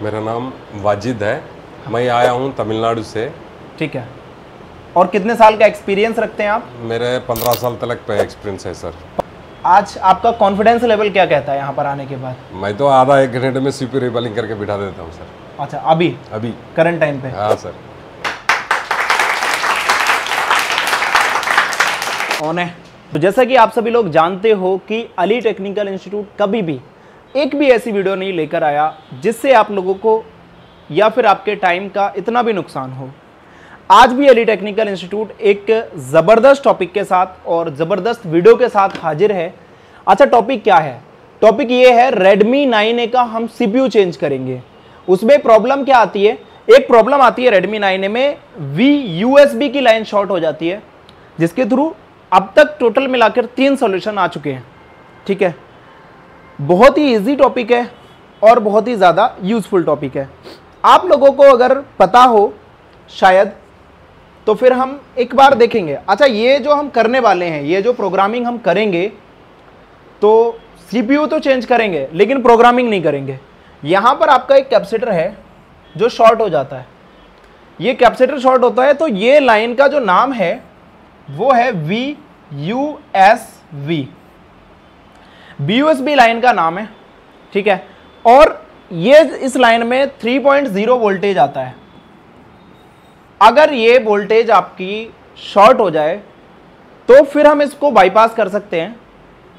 मेरा नाम वाजिद है। मैं आया हूँ तमिलनाडु से। ठीक है। और कितने साल का एक्सपीरियंस रखते हैं आप? मेरे 15 साल तक का एक्सपीरियंस है सर। आज आपका कॉन्फिडेंस लेवल क्या कहता है यहाँ पर आने के बाद? मैं तो आधा एक घंटे में सीपी रिबलिंग करके बिठा देता हूँ सर। अच्छा, अभी करंट टाइम पे? हाँ सर। ऑन है। तो जैसा कि आप सभी लोग जानते हो कि अली टेक्निकल इंस्टीट्यूट कभी भी एक भी ऐसी वीडियो नहीं लेकर आया जिससे आप लोगों को या फिर आपके टाइम का इतना भी नुकसान हो। आज भी अली टेक्निकल इंस्टीट्यूट एक ज़बरदस्त टॉपिक के साथ और ज़बरदस्त वीडियो के साथ हाजिर है। अच्छा, टॉपिक क्या है? टॉपिक ये है Redmi 9A का हम CPU चेंज करेंगे। उसमें प्रॉब्लम क्या आती है? एक प्रॉब्लम आती है Redmi 9A में USB की लाइन शॉर्ट हो जाती है, जिसके थ्रू अब तक टोटल मिलाकर 3 सॉल्यूशन आ चुके हैं। ठीक है, बहुत ही इजी टॉपिक है और बहुत ही ज़्यादा यूज़फुल टॉपिक है। आप लोगों को अगर पता हो शायद तो फिर हम एक बार देखेंगे। अच्छा, ये जो हम करने वाले हैं, ये जो प्रोग्रामिंग हम करेंगे, तो CPU तो चेंज करेंगे लेकिन प्रोग्रामिंग नहीं करेंगे। यहाँ पर आपका एक कैपेसिटर है जो शॉर्ट हो जाता है। ये कैपेसिटर शॉर्ट होता है तो ये लाइन का जो नाम है वो है VUSB। BUSB लाइन का नाम है। ठीक है, और ये इस लाइन में 3.0 वोल्टेज आता है। अगर ये वोल्टेज आपकी शॉर्ट हो जाए तो फिर हम इसको बाईपास कर सकते हैं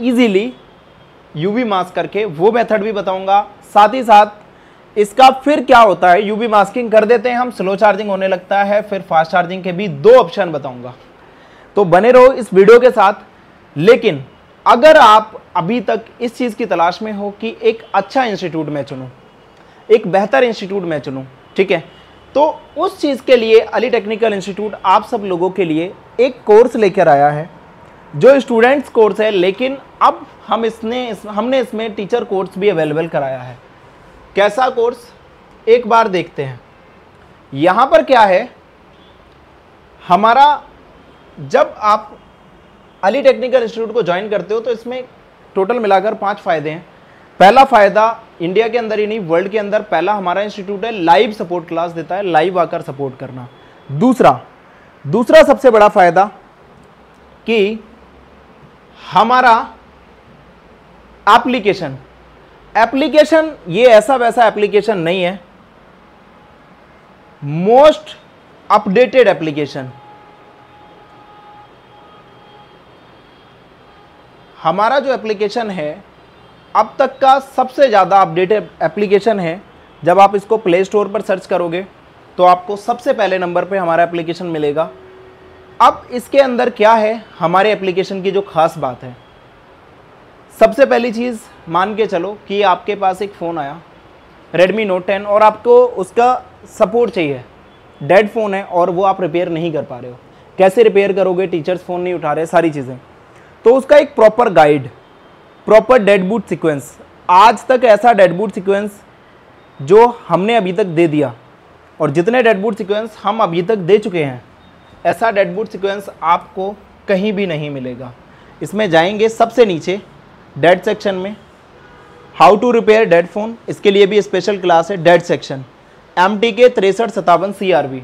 इजीली यूवी मास्क करके। वो मेथड भी बताऊंगा, साथ ही साथ इसका फिर क्या होता है। यूवी मास्किंग कर देते हैं हम, स्लो चार्जिंग होने लगता है, फिर फास्ट चार्जिंग के भी 2 ऑप्शन बताऊंगा। तो बने रहो इस वीडियो के साथ। लेकिन अगर आप अभी तक इस चीज़ की तलाश में हो कि एक अच्छा इंस्टीट्यूट में चुनूं, एक बेहतर इंस्टीट्यूट में चुनूं, ठीक है, तो उस चीज़ के लिए अली टेक्निकल इंस्टीट्यूट आप सब लोगों के लिए एक कोर्स लेकर आया है जो स्टूडेंट्स कोर्स है, लेकिन अब हमने इसमें टीचर कोर्स भी अवेलेबल कराया है। कैसा कोर्स, एक बार देखते हैं। यहाँ पर क्या है हमारा, जब आप अली टेक्निकल इंस्टीट्यूट को ज्वाइन करते हो तो इसमें टोटल मिलाकर 5 फ़ायदे हैं। पहला फ़ायदा, इंडिया के अंदर ही नहीं वर्ल्ड के अंदर पहला हमारा इंस्टीट्यूट है, लाइव सपोर्ट क्लास देता है, लाइव आकर सपोर्ट करना। दूसरा सबसे बड़ा फ़ायदा कि हमारा एप्लीकेशन ये ऐसा वैसा एप्लीकेशन नहीं है, मोस्ट अपडेटेड एप्लीकेशन। हमारा जो एप्लीकेशन है अब तक का सबसे ज़्यादा अपडेटेड एप्लीकेशन है। जब आप इसको प्ले स्टोर पर सर्च करोगे तो आपको सबसे पहले नंबर पे हमारा एप्लीकेशन मिलेगा। अब इसके अंदर क्या है हमारे एप्लीकेशन की जो ख़ास बात है, सबसे पहली चीज़ मान के चलो कि आपके पास एक फ़ोन आया Redmi Note 10 और आपको उसका सपोर्ट चाहिए, डेड फ़ोन है और वो आप रिपेयर नहीं कर पा रहे हो। कैसे रिपेयर करोगे, टीचर्स फ़ोन नहीं उठा रहे, सारी चीज़ें, तो उसका एक proper guide, proper dead boot sequence. आज तक ऐसा डेड बूट सीक्वेंस जो हमने अभी तक दे दिया, और जितने डेड बूट सीक्वेंस हम अभी तक दे चुके हैं, ऐसा डेड बूट सीक्वेंस आपको कहीं भी नहीं मिलेगा। इसमें जाएंगे सबसे नीचे डेड सेक्शन में, how to repair dead phone, इसके लिए भी स्पेशल क्लास है, डेड सेक्शन MTK 6357 CRB,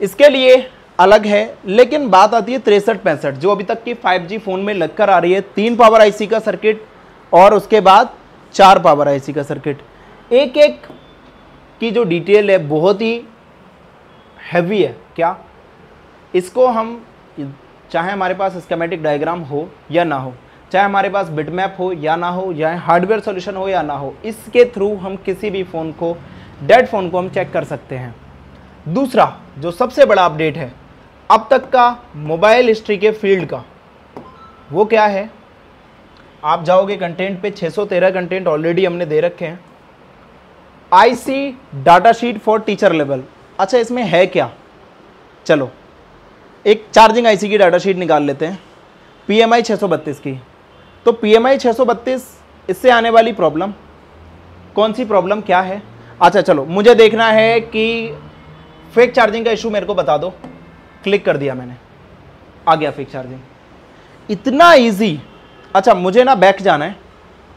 इसके लिए अलग है। लेकिन बात आती है 6365 जो अभी तक की 5G फ़ोन में लगकर आ रही है, 3 पावर IC का सर्किट और उसके बाद 4 पावर IC का सर्किट। एक एक की जो डिटेल है बहुत ही हैवी है। क्या इसको हम, चाहे हमारे पास स्कीमेटिक डायग्राम हो या ना हो, चाहे हमारे पास बिटमैप हो या ना हो, या हार्डवेयर सॉल्यूशन हो या ना हो, इसके थ्रू हम किसी भी फ़ोन को, डेड फ़ोन को हम चेक कर सकते हैं। दूसरा जो सबसे बड़ा अपडेट है अब तक का मोबाइल हिस्ट्री के फील्ड का, वो क्या है, आप जाओगे कंटेंट पे, 613 कंटेंट ऑलरेडी हमने दे रखे हैं। IC data sheet for teacher level. अच्छा, इसमें है क्या, चलो एक चार्जिंग IC की डाटा शीट निकाल लेते हैं, PMI 632 की। तो PMI 632, इससे आने वाली प्रॉब्लम, कौन सी प्रॉब्लम क्या है? अच्छा चलो, मुझे देखना है कि फेक चार्जिंग का इशू मेरे को बता दो। क्लिक कर दिया मैंने, आ गया फेक चार्जिंग, इतना इजी। अच्छा, मुझे ना बैक जाना है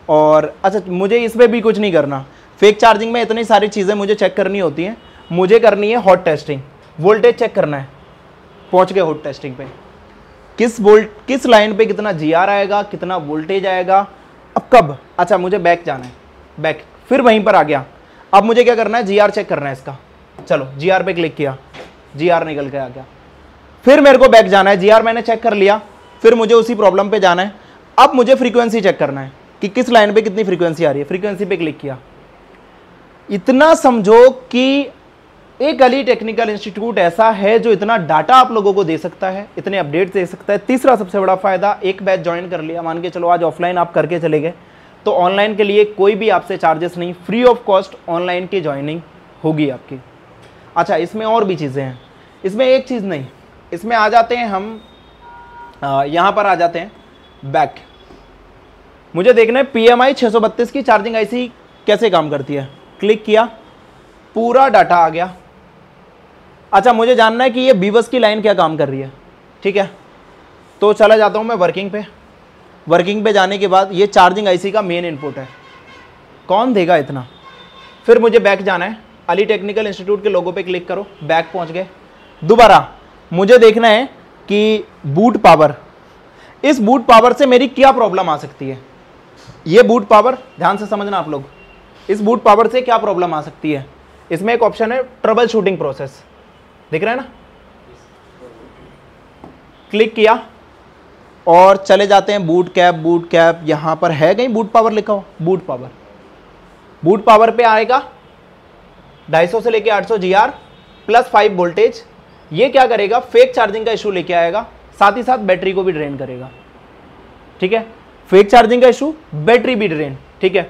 और अच्छा मुझे इसमें भी कुछ नहीं करना, फेक चार्जिंग में इतनी सारी चीज़ें मुझे चेक करनी होती हैं। मुझे करनी है हॉट टेस्टिंग, वोल्टेज चेक करना है। पहुंच गए हॉट टेस्टिंग पे, किस लाइन पे कितना जीआर आएगा, कितना वोल्टेज आएगा। अब कब, अच्छा मुझे बैक जाना है, बैक, फिर वहीं पर आ गया। अब मुझे क्या करना है, जीआर चेक करना है इसका। चलो जीआर पे क्लिक किया, जीआर निकल के आ गया। फिर मेरे को बैक जाना है, जीआर मैंने चेक कर लिया, फिर मुझे उसी प्रॉब्लम पे जाना है। अब मुझे फ्रीक्वेंसी चेक करना है कि किस लाइन पे कितनी फ्रीक्वेंसी आ रही है। फ्रीक्वेंसी पे क्लिक किया। इतना समझो कि एक अली टेक्निकल इंस्टीट्यूट ऐसा है जो इतना डाटा आप लोगों को दे सकता है, इतने अपडेट दे सकता है। तीसरा सबसे बड़ा फायदा, एक बैच ज्वाइन कर लिया, मान के चलो आज ऑफलाइन आप करके चले गए, तो ऑनलाइन के लिए कोई भी आपसे चार्जेस नहीं, फ्री ऑफ कॉस्ट ऑनलाइन की ज्वाइनिंग होगी आपकी। अच्छा इसमें और भी चीज़ें हैं, इसमें एक चीज़ नहीं, इसमें आ जाते हैं हम यहाँ पर आ जाते हैं बैक। मुझे देखना है PMI 632 की चार्जिंग आईसी कैसे काम करती है। क्लिक किया, पूरा डाटा आ गया। अच्छा मुझे जानना है कि ये बीवस की लाइन क्या काम कर रही है, ठीक है। तो चला जाता हूँ मैं वर्किंग पे। वर्किंग पे जाने के बाद ये चार्जिंग आईसी का मेन इनपुट है, कौन देगा इतना। फिर मुझे बैक जाना है, अली टेक्निकल इंस्टीट्यूट के लोगो पे क्लिक करो, बैक पहुँच गए। दोबारा मुझे देखना है कि बूट पावर, इस बूट पावर से मेरी क्या प्रॉब्लम आ सकती है। ये बूट पावर ध्यान से समझना आप लोग, इस बूट पावर से क्या प्रॉब्लम आ सकती है। इसमें एक ऑप्शन है ट्रबल शूटिंग प्रोसेस, दिख रहा है ना। क्लिक किया और चले जाते हैं बूट कैप, यहां पर है कहीं बूट पावर लिखा हो, बूट पावर पे आएगा 250 से लेके 800 GR प्लस 5 वोल्टेज। ये क्या करेगा, फेक चार्जिंग का इशू लेके आएगा, साथ ही साथ बैटरी को भी ड्रेन करेगा, ठीक है। फेक चार्जिंग का इशू, बैटरी भी ड्रेन, ठीक है।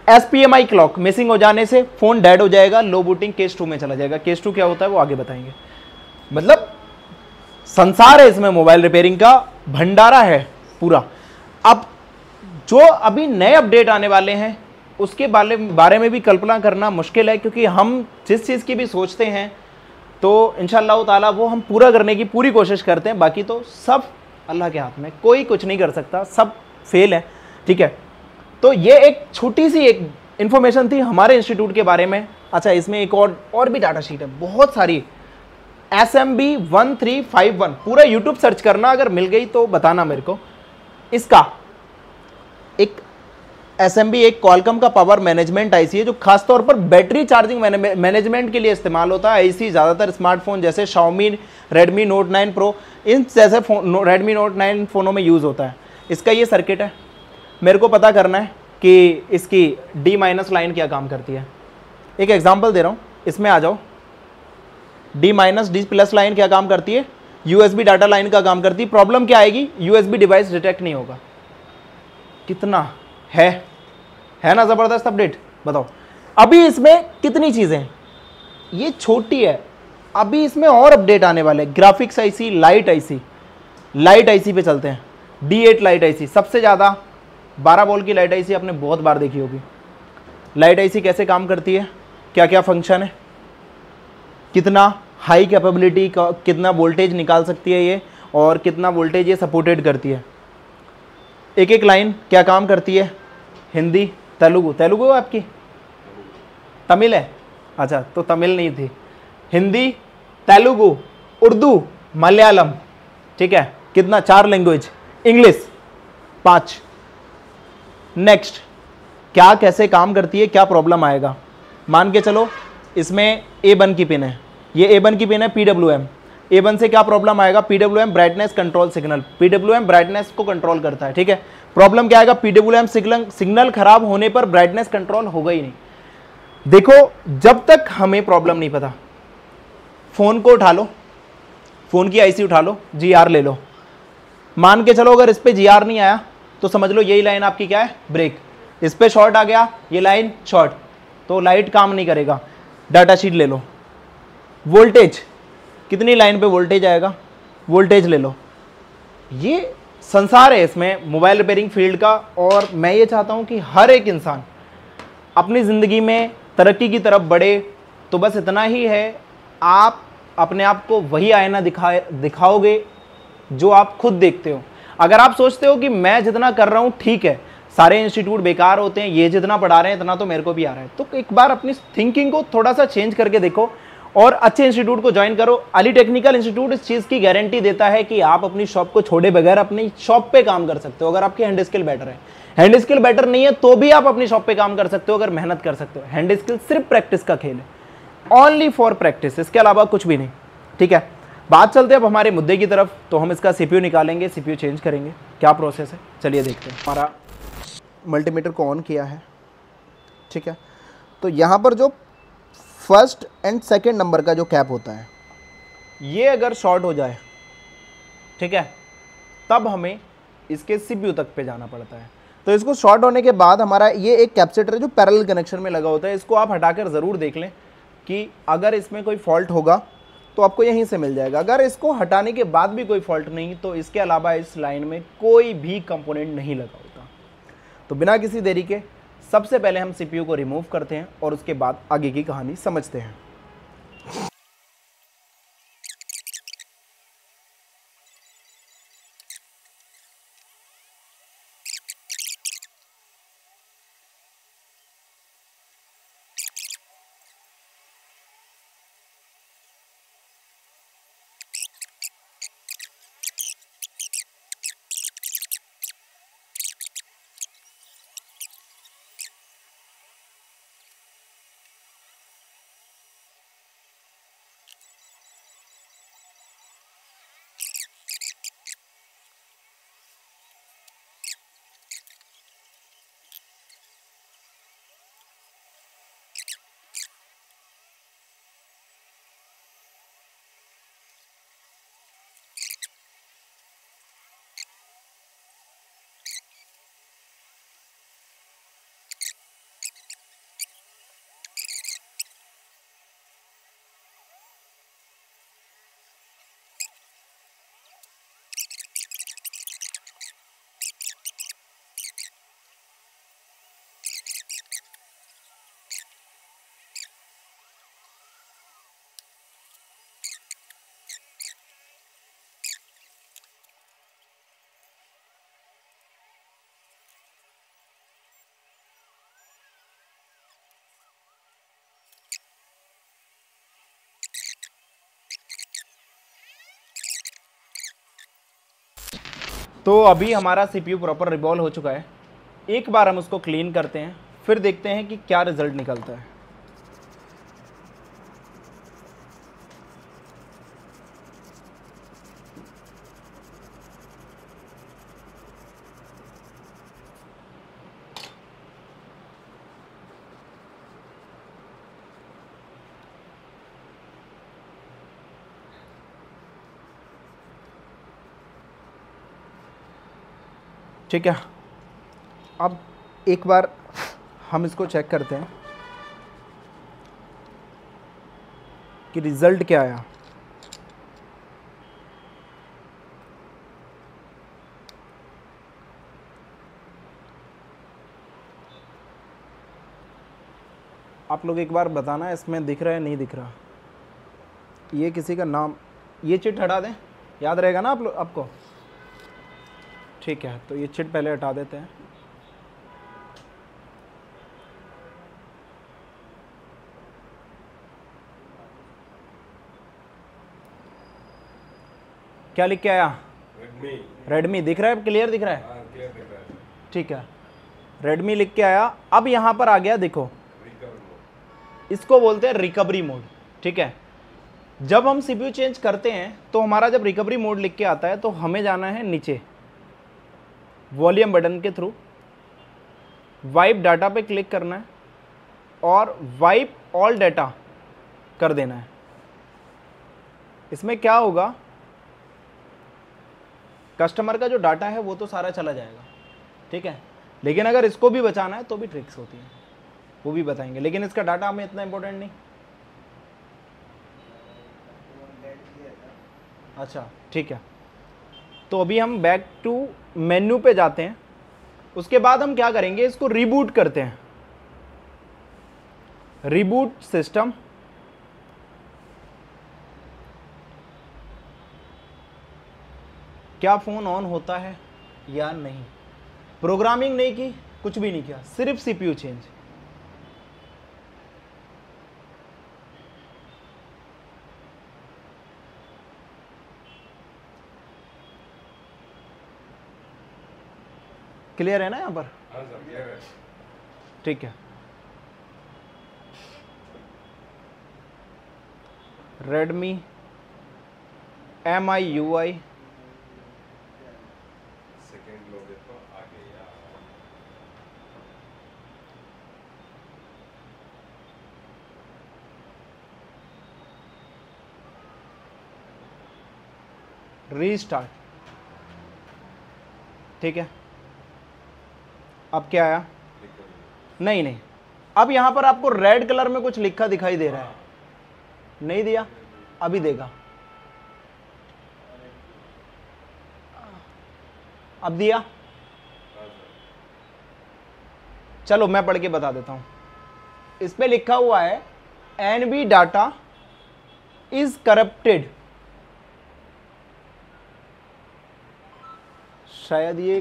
SPMI क्लॉक मिसिंग हो जाने से फोन डेड हो जाएगा, लो बूटिंग केस 2 में चला जाएगा। केस 2 क्या होता है वो आगे बताएंगे। मतलब संसार है इसमें, मोबाइल रिपेयरिंग का भंडारा है पूरा। अब जो अभी नए अपडेट आने वाले हैं उसके बारे में भी कल्पना करना मुश्किल है, क्योंकि हम जिस चीज़ की भी सोचते हैं तो इंशाअल्लाह ताला वो हम पूरा करने की पूरी कोशिश करते हैं। बाकी तो सब अल्लाह के हाथ में, कोई कुछ नहीं कर सकता, सब फेल है, ठीक है। तो ये एक छोटी सी एक इन्फॉर्मेशन थी हमारे इंस्टीट्यूट के बारे में। अच्छा इसमें एक और भी डाटा शीट है, बहुत सारी। SMB 1351 पूरा यूट्यूब सर्च करना, अगर मिल गई तो बताना मेरे को। इसका एक SMB एक क्वालकॉम का पावर मैनेजमेंट आईसी है जो खासतौर पर बैटरी चार्जिंग मैनेजमेंट के लिए इस्तेमाल होता है। आईसी ज़्यादातर स्मार्टफोन जैसे Xiaomi Redmi Note 9 Pro इन जैसे Redmi Note 9 फ़ोनों में यूज़ होता है। इसका ये सर्किट है, मेरे को पता करना है कि इसकी D- लाइन क्या काम करती है। एक एग्जांपल दे रहा हूँ, इसमें आ जाओ। D- लाइन क्या काम करती है, USB डाटा लाइन का काम करती है। प्रॉब्लम क्या आएगी, USB डिवाइस डिटेक्ट नहीं होगा। कितना है ना ज़बरदस्त अपडेट, बताओ। अभी इसमें कितनी चीज़ें हैं, ये छोटी है, अभी इसमें और अपडेट आने वाले। ग्राफिक्स आईसी, लाइट आईसी पे चलते हैं। D8 लाइट आईसी सबसे ज़्यादा 12 वोल्ट की लाइट आईसी आपने बहुत बार देखी होगी। लाइट आईसी कैसे काम करती है, क्या क्या फंक्शन है, कितना हाई कैपेबिलिटी का, कितना वोल्टेज निकाल सकती है ये, और कितना वोल्टेज ये सपोर्टेड करती है। एक एक लाइन क्या काम करती है, हिंदी, तेलुगु आपकी, तमिल है, अच्छा तो तमिल नहीं थी, हिंदी, तेलुगु, उर्दू, मलयालम, ठीक है। कितना, 4 लैंग्वेज, इंग्लिश 5। नेक्स्ट, क्या कैसे काम करती है, क्या प्रॉब्लम आएगा। मान के चलो इसमें A1 की पिन है, ये A1 की पिन है PWM। A1 से क्या प्रॉब्लम आएगा, PWM brightness control signal, PWM brightness को कंट्रोल करता है, ठीक है। प्रॉब्लम क्या आएगा, PWM सिग्नल खराब होने पर ब्राइटनेस कंट्रोल होगा ही नहीं। देखो जब तक हमें प्रॉब्लम नहीं पता, फोन को उठा लो, फोन की आईसी उठा लो, GR ले लो। मान के चलो अगर इस पे GR नहीं आया तो समझ लो यही लाइन आपकी क्या है, ब्रेक। इस पे शॉर्ट आ गया, ये लाइन शॉर्ट, तो लाइट काम नहीं करेगा। डाटा शीट ले लो, वोल्टेज कितनी लाइन पे वोल्टेज आएगा, वोल्टेज ले लो। ये संसार है इसमें मोबाइल रिपेयरिंग फील्ड का, और मैं ये चाहता हूँ कि हर एक इंसान अपनी ज़िंदगी में तरक्की की तरफ बढ़े। तो बस इतना ही है, आप अपने आप को वही आईना दिखाओगे जो आप खुद देखते हो। अगर आप सोचते हो कि मैं जितना कर रहा हूँ ठीक है, सारे इंस्टीट्यूट बेकार होते हैं, ये जितना पढ़ा रहे हैं इतना तो मेरे को भी आ रहा है। तो एक बार अपनी थिंकिंग को थोड़ा सा चेंज करके देखो और अच्छे इंस्टीट्यूट को ज्वाइन करो। अली टेक्निकल इंस्टीट्यूट इस चीज़ की गारंटी देता है कि आप अपनी शॉप को छोड़े बगैर अपनी शॉप पे काम कर सकते हो, अगर आपकी हैंड स्किल बेटर है। हैंड स्किल बेटर नहीं है तो भी आप अपनी शॉप पे काम कर सकते हो अगर मेहनत कर सकते हो। हैंड स्किल सिर्फ प्रैक्टिस का खेल है, ओनली फॉर प्रैक्टिस, इसके अलावा कुछ भी नहीं। ठीक है, बात चलते हैं अब हमारे मुद्दे की तरफ। तो हम इसका सीपीयू निकालेंगे, सीपीयू चेंज करेंगे, क्या प्रोसेस है चलिए देखते हैं। हमारा मल्टीमीटर को ऑन किया है, ठीक है। तो यहाँ पर जो फर्स्ट एंड सेकंड नंबर का जो कैप होता है, ये अगर शॉर्ट हो जाए, ठीक है, तब हमें इसके सीपीयू तक पे जाना पड़ता है। तो इसको शॉर्ट होने के बाद हमारा ये एक कैपेसिटर है जो पैरेलल कनेक्शन में लगा होता है, इसको आप हटाकर ज़रूर देख लें कि अगर इसमें कोई फॉल्ट होगा तो आपको यहीं से मिल जाएगा। अगर इसको हटाने के बाद भी कोई फॉल्ट नहीं तो इसके अलावा इस लाइन में कोई भी कंपोनेंट नहीं लगा होता। तो बिना किसी देरी के सबसे पहले हम सीपीयू को रिमूव करते हैं और उसके बाद आगे की कहानी समझते हैं। तो अभी हमारा सीपीयू प्रॉपर रिवॉल्व हो चुका है। एक बार हम उसको क्लीन करते हैं, फिर देखते हैं कि क्या रिजल्ट निकलता है। ठीक है, अब एक बार हम इसको चेक करते हैं कि रिज़ल्ट क्या आया। आप लोग एक बार बताना इसमें दिख रहा है नहीं दिख रहा। ये किसी का नाम, ये चिट हटा दें, याद रहेगा ना आप लोग आपको। ठीक है, तो ये चिट पहले हटा देते हैं। क्या लिख के आया? रेडमी दिख रहा है, क्लियर दिख रहा है? ठीक है, रेडमी लिख के आया। अब यहाँ पर आ गया, देखो इसको बोलते हैं रिकवरी मोड। ठीक है, जब हम सीपीयू चेंज करते हैं तो हमारा जब रिकवरी मोड लिख के आता है तो हमें जाना है नीचे वॉल्यूम बटन के थ्रू, वाइप डाटा पे क्लिक करना है और वाइप ऑल डाटा कर देना है। इसमें क्या होगा, कस्टमर का जो डाटा है वो तो सारा चला जाएगा, ठीक है, लेकिन अगर इसको भी बचाना है तो भी ट्रिक्स होती हैं, वो भी बताएंगे, लेकिन इसका डाटा हमें इतना इंपॉर्टेंट नहीं। अच्छा ठीक है, तो अभी हम बैक टू मेन्यू पे जाते हैं। उसके बाद हम क्या करेंगे, इसको रिबूट करते हैं। रिबूट सिस्टम, क्या फ़ोन ऑन होता है या नहीं। प्रोग्रामिंग नहीं की, कुछ भी नहीं किया, सिर्फ सीपीयू चेंज। क्लियर है ना यहां पर? हाँ सर, क्लियर है। ठीक है। रेडमी MIUI सेकंड लोगे तो आ गया। रीस्टार्ट। ठीक है, अब क्या आया? नहीं नहीं, अब यहां पर आपको रेड कलर में कुछ लिखा दिखाई दे रहा है, नहीं दिया? अभी देगा, अब दिया? चलो मैं पढ़ के बता देता हूं। इस पे लिखा हुआ है NB डाटा इज करप्टेड। शायद ये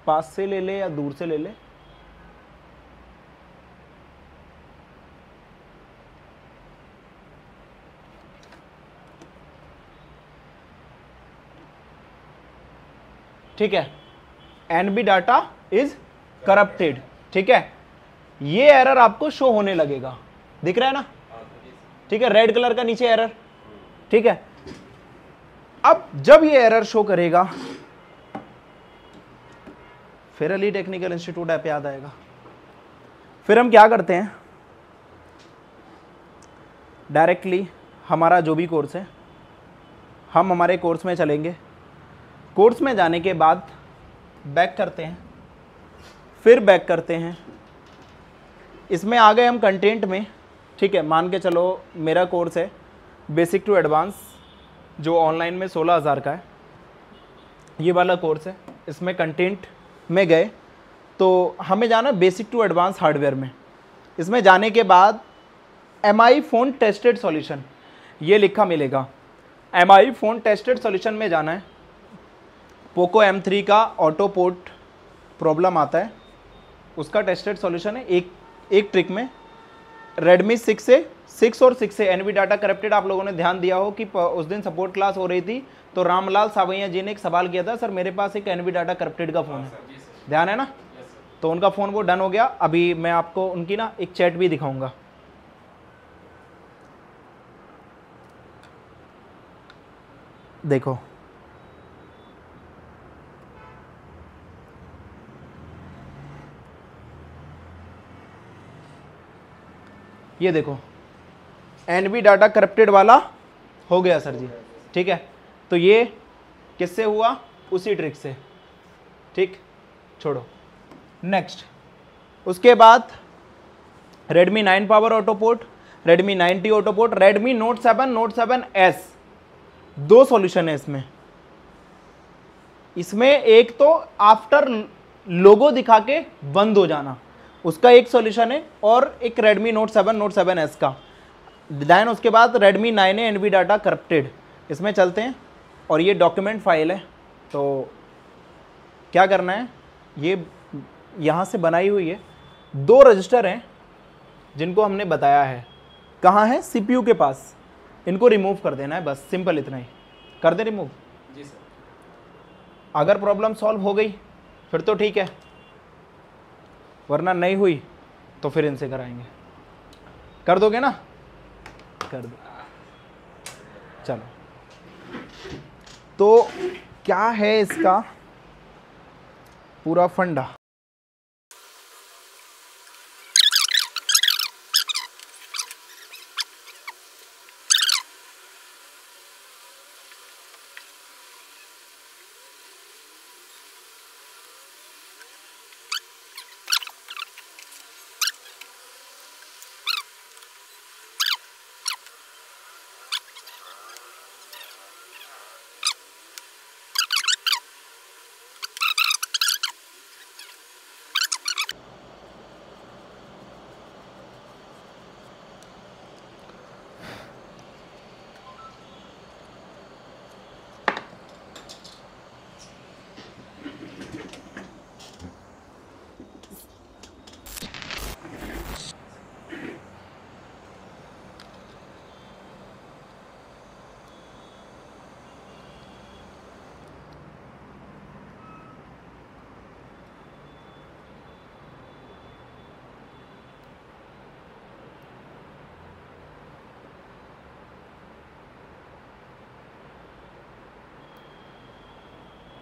पास से ले ले या दूर से ले ले। ठीक है, NB डाटा इज करप्टेड। ठीक है, ये एरर आपको शो होने लगेगा, दिख रहा है ना? ठीक है, रेड कलर का नीचे एरर। ठीक है, अब जब ये एरर शो करेगा फिर अली टेक्निकल इंस्टीट्यूट ऐप याद आएगा। फिर हम क्या करते हैं, डायरेक्टली हमारा जो भी कोर्स है, हम हमारे कोर्स में चलेंगे। कोर्स में जाने के बाद बैक करते हैं, फिर बैक करते हैं, इसमें आ गए हम कंटेंट में। ठीक है, मान के चलो मेरा कोर्स है बेसिक टू एडवांस, जो ऑनलाइन में 16,000 का है, ये वाला कोर्स है। इसमें कंटेंट में गए तो हमें जाना बेसिक टू एडवांस हार्डवेयर में। इसमें जाने के बाद MI फोन टेस्टेड सॉल्यूशन ये लिखा मिलेगा। MI फोन टेस्टेड सॉल्यूशन में जाना है। पोको M3 का ऑटो पोर्ट प्रॉब्लम आता है, उसका टेस्टेड सॉल्यूशन है। एक ट्रिक में रेडमी 6 और 6 से NB डाटा करप्टेड। आप लोगों ने ध्यान दिया हो कि उस दिन सपोर्ट क्लास हो रही थी तो रामलाल सावैया जी ने एक सवाल किया था, सर मेरे पास एक NB डाटा करप्टेड का फ़ोन है, ध्यान है ना? तो उनका फ़ोन वो डन हो गया। अभी मैं आपको उनकी ना एक चैट भी दिखाऊंगा। देखो, ये देखो NB डाटा करप्टेड वाला हो गया सर जी। ठीक है, तो ये किससे हुआ? उसी ट्रिक से। ठीक, छोड़ो, नेक्स्ट। उसके बाद Redmi 9 power auto port, Redmi 9T auto port, Redmi Note 7, Note 7S, दो सॉल्यूशन है इसमें। इसमें एक तो आफ्टर लोगो दिखा के बंद हो जाना, उसका एक सॉल्यूशन है, और एक Redmi Note 7, Note 7S का। देन उसके बाद Redmi 9A NB data corrupted. इसमें चलते हैं, और ये डॉक्यूमेंट फाइल है। तो क्या करना है, ये यहाँ से बनाई हुई है, दो रजिस्टर हैं जिनको हमने बताया है। कहाँ है? CPU के पास। इनको रिमूव कर देना है, बस सिंपल इतना ही। कर दे रिमूव जी सर। अगर प्रॉब्लम सॉल्व हो गई फिर तो ठीक है, वरना नहीं हुई तो फिर इनसे कराएंगे। कर दोगे ना? कर दो। चलो, तो क्या है इसका पूरा फंडा?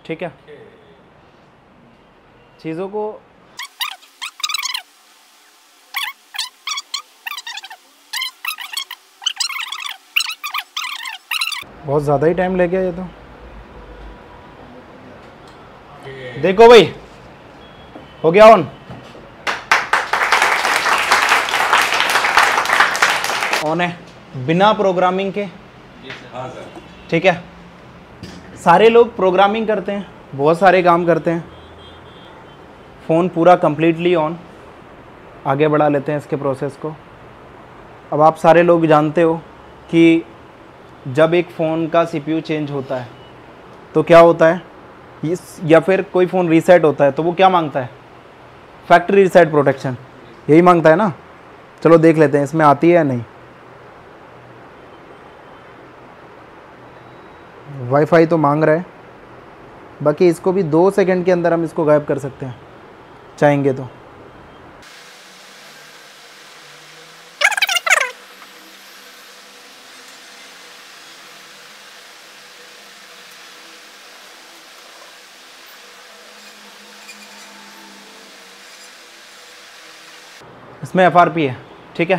ठीक है, चीज़ों को बहुत ज़्यादा ही टाइम ले गया ये तो। देखो भाई, हो गया ऑन है बिना प्रोग्रामिंग के। हाँ सर। ठीक है, सारे लोग प्रोग्रामिंग करते हैं, बहुत सारे काम करते हैं। फ़ोन पूरा कंप्लीटली ऑन, आगे बढ़ा लेते हैं इसके प्रोसेस को। अब आप सारे लोग जानते हो कि जब एक फ़ोन का सीपीयू चेंज होता है तो क्या होता है, या फिर कोई फ़ोन रीसेट होता है तो वो क्या मांगता है, फैक्ट्री रीसेट प्रोटेक्शन, यही मांगता है ना। चलो देख लेते हैं इसमें आती है या नहीं। वाईफाई तो मांग रहा है, बाकी इसको भी 2 सेकंड के अंदर हम इसको गायब कर सकते हैं चाहेंगे तो। इसमें एफआरपी है, ठीक है,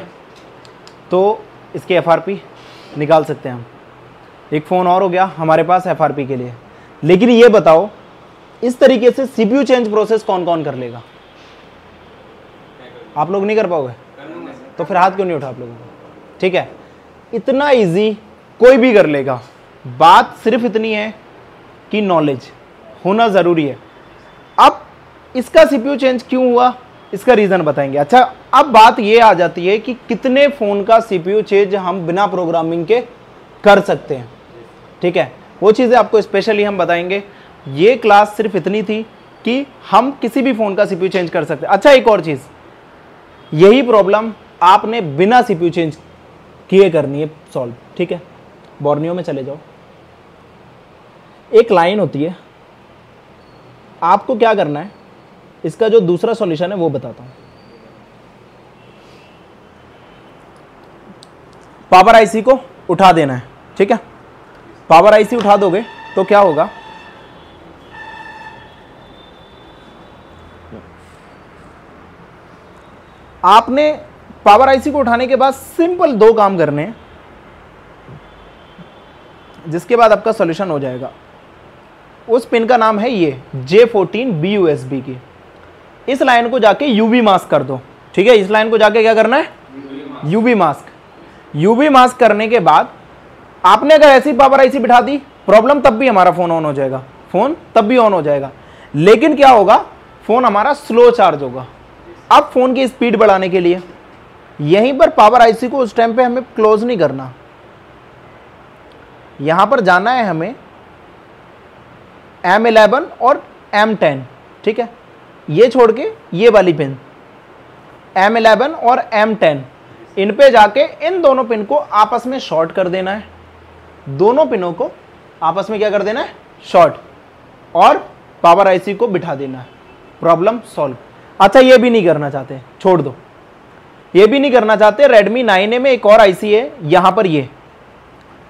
तो इसके एफआरपी निकाल सकते हैं हम। एक फ़ोन और हो गया हमारे पास एफआरपी के लिए। लेकिन ये बताओ, इस तरीके से सीपीयू चेंज प्रोसेस कौन कौन कर लेगा? आप लोग नहीं कर पाओगे तो फिर हाथ क्यों नहीं उठा आप लोगों को? ठीक है, इतना इजी कोई भी कर लेगा। बात सिर्फ इतनी है कि नॉलेज होना ज़रूरी है। अब इसका सीपीयू चेंज क्यों हुआ, इसका रीज़न बताएंगे। अच्छा, अब बात ये आ जाती है कि कितने फ़ोन का सीपीयू चेंज हम बिना प्रोग्रामिंग के कर सकते हैं। ठीक है, वो चीज़ें आपको स्पेशली हम बताएंगे। ये क्लास सिर्फ इतनी थी कि हम किसी भी फ़ोन का सीपीयू चेंज कर सकते हैं। अच्छा, एक और चीज़, यही प्रॉब्लम आपने बिना सीपीयू चेंज किए करनी है सॉल्व। ठीक है, बोर्नियो में चले जाओ, एक लाइन होती है, आपको क्या करना है, इसका जो दूसरा सॉल्यूशन है वो बताता हूं। पावर आईसी को उठा देना है। ठीक है, पावर आईसी उठा दोगे तो क्या होगा, आपने पावर आईसी को उठाने के बाद सिंपल 2 काम करने हैं, जिसके बाद आपका सॉल्यूशन हो जाएगा। उस पिन का नाम है ये J14 BUSB की। इस लाइन को जाके यूवी मास्क कर दो। ठीक है, इस लाइन को जाके क्या करना है, यूवी मास्क। यूवी मास्क करने के बाद आपने अगर ऐसी पावर आईसी बिठा दी, प्रॉब्लम तब भी हमारा फोन ऑन हो जाएगा, फोन तब भी ऑन हो जाएगा। लेकिन क्या होगा, फोन हमारा स्लो चार्ज होगा। अब फोन की स्पीड बढ़ाने के लिए यहीं पर पावर आईसी को उस टाइम पे हमें क्लोज नहीं करना, यहां पर जाना है हमें M11 और M10। ठीक है, ये छोड़ के ये वाली पिन M11 और M10, इन पे जाके इन दोनों पिन को आपस में शॉर्ट कर देना है। दोनों पिनों को आपस में क्या कर देना है, शॉर्ट, और पावर आईसी को बिठा देना है। Problem solve. अच्छा, ये भी नहीं करना चाहते, छोड़ दो, ये भी नहीं करना चाहते। Redmi 9A में एक और आईसी है यहां पर, ये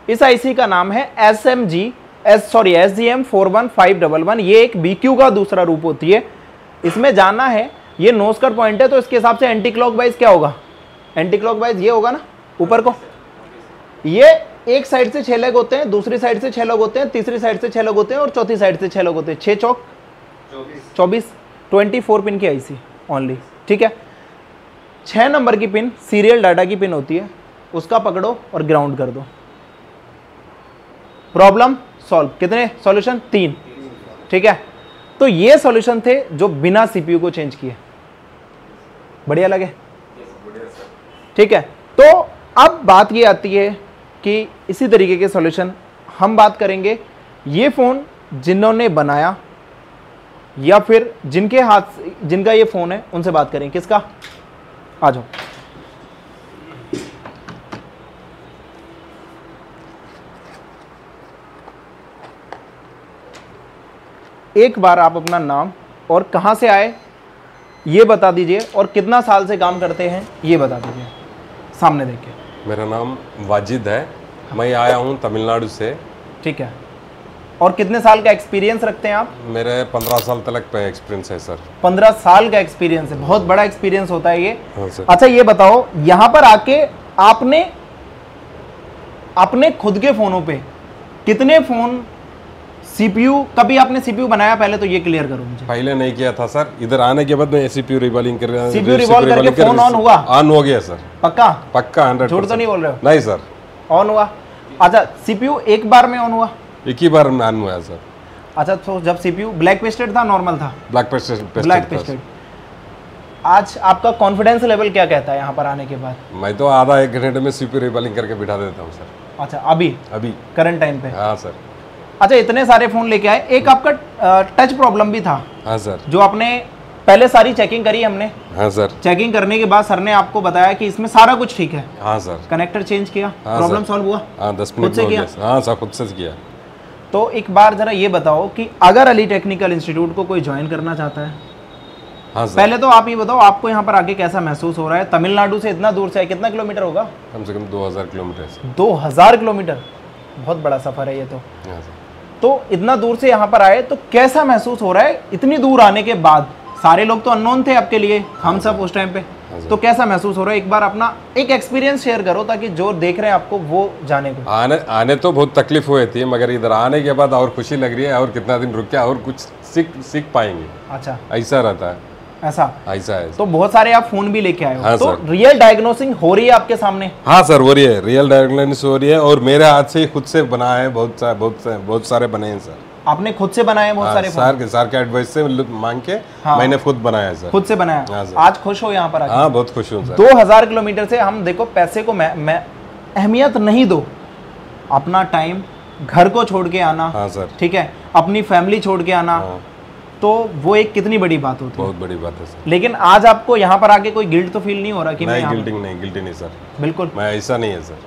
इस आईसी का नाम है SGM41511। ये एक BQ का दूसरा रूप होती है। इसमें जाना है, ये नोज कट पॉइंट है तो इसके हिसाब से एंटी क्लॉकवाइज क्या होगा, एंटी क्लॉकवाइज ये होगा ना ऊपर को। ये एक साइड से 6 लोग होते हैं, दूसरी साइड से 6 लोग होते हैं, तीसरी साइड से 6 लोग होते हैं और चौथी साइड से 6 लोग होते हैं। 6 चौक 24, 24 पिन की आईसी ओनली। ठीक है, 6 नंबर की पिन सीरियल डाटा की पिन होती है, उसका पकड़ो और ग्राउंड कर दो। Problem solve. कितने सॉल्यूशन, 3। ठीक है, तो ये सॉल्यूशन थे जो बिना सीपीयू को चेंज किए। बढ़िया लगे? ठीक है, तो अब बात ये आती है कि इसी तरीके के सॉल्यूशन हम बात करेंगे। ये फ़ोन जिन्होंने बनाया या फिर जिनके हाथ, जिनका ये फ़ोन है, उनसे बात करें। किसका, आ जाओ। एक बार आप अपना नाम और कहाँ से आए ये बता दीजिए, और कितना साल से काम करते हैं ये बता दीजिए, सामने देखिए। मेरा नाम वाजिद है, मैं आया हूँ तमिलनाडु से। ठीक है, और कितने साल का एक्सपीरियंस रखते हैं आप? मेरे 15 साल तक पे एक्सपीरियंस है सर। 15 साल का एक्सपीरियंस है, बहुत बड़ा एक्सपीरियंस होता है ये। हाँ सर। अच्छा ये बताओ, यहाँ पर आके आपने अपने खुद के फ़ोनों पे कितने फ़ोन CPU, कभी आपने CPU बनाया? पहले तो ये क्लियर करो मुझे। पहले नहीं किया था सर, इधर आने के बाद मैं CPU रिवॉल्विंग कर रहा CPU रिवॉल्व करके फोन ऑन हुआ? ऑन हो गया सर, पक्का? पक्का 100%। झूठ तो नहीं बोल रहे हो? नहीं सर, ऑन हुआ। अच्छा CPU एक बार में ऑन हुआ? एक ही बार में ऑन हुआ सर। अच्छा तो जब CPU ब्लैक पेस्टेड था, नॉर्मल था? Black pasted. Black pasted. आज आपका कॉन्फिडेंस लेवल क्या कहता है यहाँ पर आने के बाद? मैं तो आधा एक घंटे में CPU रिवॉल्विंग करके बिठा देता हूँ सर। अच्छा अभी करंट टाइम पे? हाँ सर। अच्छा इतने सारे फ़ोन लेके आए, एक आपका टच प्रॉब्लम भी था। हाँ सर। जो आपने पहले सारी चेकिंग करी हमने। हाँ सर। चेकिंग करने के बाद सर ने आपको बताया कि इसमें सारा कुछ ठीक है। हाँ सर। कनेक्टर चेंज किया, हाँ प्रॉब्लम सर। सॉल्व हुआ? हाँ 10 खुद मिनट से में हो किया? गया। हाँ सर, खुद से किया। तो एक बार जरा ये बताओ कि अगर अली टेक्निकल इंस्टीट्यूट को कोई ज्वाइन करना चाहता है, हाँ सर। पहले तो आप ये बताओ आपको यहाँ पर आके कैसा महसूस हो रहा है? तमिलनाडु से इतना दूर से आए, कितना किलोमीटर होगा? कम से कम 2000 किलोमीटर सर। 2000 किलोमीटर, बहुत बड़ा सफ़र है ये तो। हाँ सर। तो इतना दूर से यहाँ पर आए तो कैसा महसूस हो रहा है इतनी दूर आने के बाद? सारे लोग तो अननोन थे आपके लिए, हम सब उस टाइम पे, तो कैसा महसूस हो रहा है? एक बार अपना एक एक्सपीरियंस शेयर करो ताकि जो देख रहे हैं आपको वो जाने को। आने तो बहुत तकलीफ हुई थी, मगर इधर आने के बाद और खुशी लग रही है, और कितना दिन रुक के और कुछ सीख पाएंगे। अच्छा ऐसा रहता है। ऐसा है। तो बहुत सारे आप फोन भी लेके आए हो। हाँ तो सर। रियल डायग्नोसिंग हो रही है आपके सामने? हाँ सर हो रही है, रियल डायग्नोसिस हो रही है, और मेरे हाथ से ही खुद से बनाए हैं, बहुत सारे बने हैं सर। आपने खुद से बनाए बहुत सारे फोन? सर के एडवाइस से मांग के मैंने खुद बनाया सर। खुद से बनाया? हाँ सर। आज खुश हो यहाँ पर आके? हाँ बहुत खुश हूँ सर। 2000 किलोमीटर से हम देखो पैसे को मैं अहमियत नहीं दो, अपना टाइम घर को छोड़ के आना। हाँ सर। ठीक है, अपनी फैमिली छोड़ के आना। हाँ। तो वो एक कितनी बड़ी बात होती है। बहुत बड़ी बात है सर। लेकिन आज आपको यहाँ पर आके कोई गिल्ट तो फील नहीं हो रहा कि मैं नहीं, गिल्टी नहीं सर, बिल्कुल। मैं ऐसा नहीं है सर।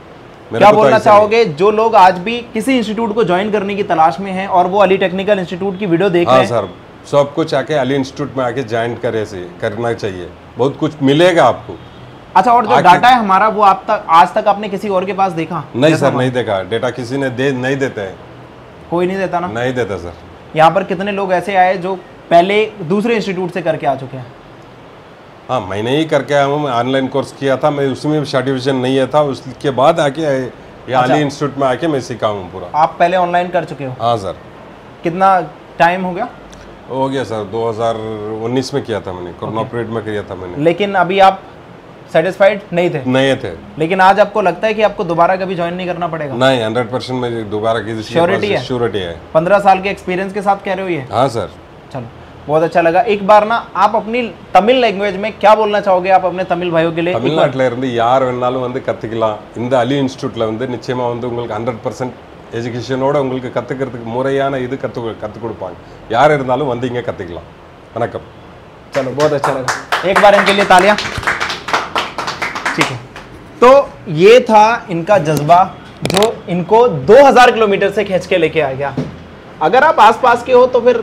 क्या बोलना चाहोगे जो लोग आज भी किसी इंस्टीट्यूट को ज्वाइन करने की तलाश में हैं और वो अली टेक्निकल इंस्टीट्यूट की वीडियो देख रहे हैं? हाँ सर, सब कुछ आके अली इंस्टीट्यूट में आके ज्वाइन करना चाहिए, बहुत कुछ मिलेगा आपको। अच्छा, और जो डाटा है हमारा वो आप तक आज तक आपने किसी और के पास देखा? नहीं सर, नहीं देखा। डेटा किसी ने नहीं देते हैं। कोई नहीं देता ना? नहीं देता सर। यहाँ पर कितने लोग ऐसे आए जो पहले दूसरे इंस्टीट्यूट से करके आ चुके हैं? हाँ मैंने ही करके आया हूँ, मैं ऑनलाइन कोर्स किया था, मैं उसमें सर्टिफिकेशन नहीं था, उसके बाद आके यहाँ अली इंस्टीट्यूट में आके मैं सीखा हूँ पूरा। आप पहले ऑनलाइन कर चुके हो? हाँ सर। कितना टाइम हो गया? हो गया सर, 2019 में किया था मैंने, कोरोना पीरियड में किया था मैंने। लेकिन अभी आप सेटिस्फाइड नहीं थे? नहीं थे। लेकिन आज आपको लगता है कि आपको दोबारा कभी ज्वाइन नहीं करना पड़ेगा? नहीं, 100% में दोबारा की श्योरिटी है? श्योरिटी है। 15 साल के एक्सपीरियंस के साथ कह रहे हो ये? हाँ सर। चलो बहुत अच्छा लगा। एक बार ना आप अपनी तमिल लैंग्वेज में क्या बोलना चाहोगे आप अपने तमिल भाइयों के लिए? தமிழ்நாட்டில் இருந்து யார் வேணாலும் வந்து கற்றுக்கலாம். இந்த அலி இன்ஸ்டியூட்டில் வந்து நிச்சயமாக வந்து உங்களுக்கு 100% எஜுகேஷனோட உங்களுக்கு கற்றுக்கிறதுக்கு முறையான இது கற்றுக் கொடுப்பாங்க. யார் இருந்தாலும் வந்து இங்கே கற்றுக்கலாம். வணக்கம். चलो बहुत अच्छा लगा, एक बार इनके लिए तालियां। ठीक है, तो ये था इनका जज्बा जो इनको 2000 किलोमीटर से खींच के लेके आ गया। अगर आप आसपास के हो तो फिर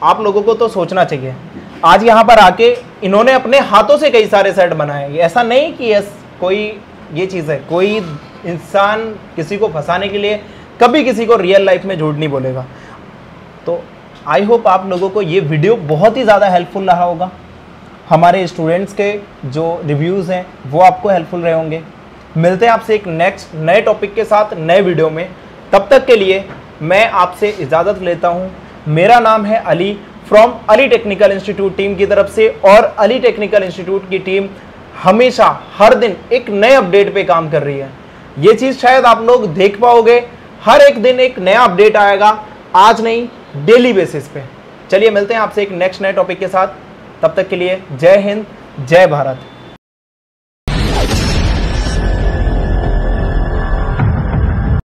आप लोगों को तो सोचना चाहिए। आज यहाँ पर आके इन्होंने अपने हाथों से कई सारे सेट बनाए। ऐसा नहीं कि कोई ये चीज़ है, कोई इंसान किसी को फंसाने के लिए कभी किसी को रियल लाइफ में झूठ नहीं बोलेगा। तो आई होप आप लोगों को ये वीडियो बहुत ही ज़्यादा हेल्पफुल रहा होगा। हमारे स्टूडेंट्स के जो रिव्यूज़ हैं वो आपको हेल्पफुल रहे होंगे। मिलते हैं आपसे एक नेक्स्ट नए टॉपिक के साथ नए वीडियो में। तब तक के लिए मैं आपसे इजाज़त लेता हूँ। मेरा नाम है Ali, from Ali technical institute team की तरफ से। और अली टेक्निकल इंस्टीट्यूट की टीम हमेशा हर दिन एक नए अपडेट पे काम कर रही है। ये चीज़ शायद आप लोग देख पाओगे, हर एक दिन एक नया अपडेट आएगा, आज नहीं डेली बेसिस पे। चलिए मिलते हैं आपसे एक नेक्स्ट नए टॉपिक के साथ। तब तक के लिए जय हिंद, जय भारत।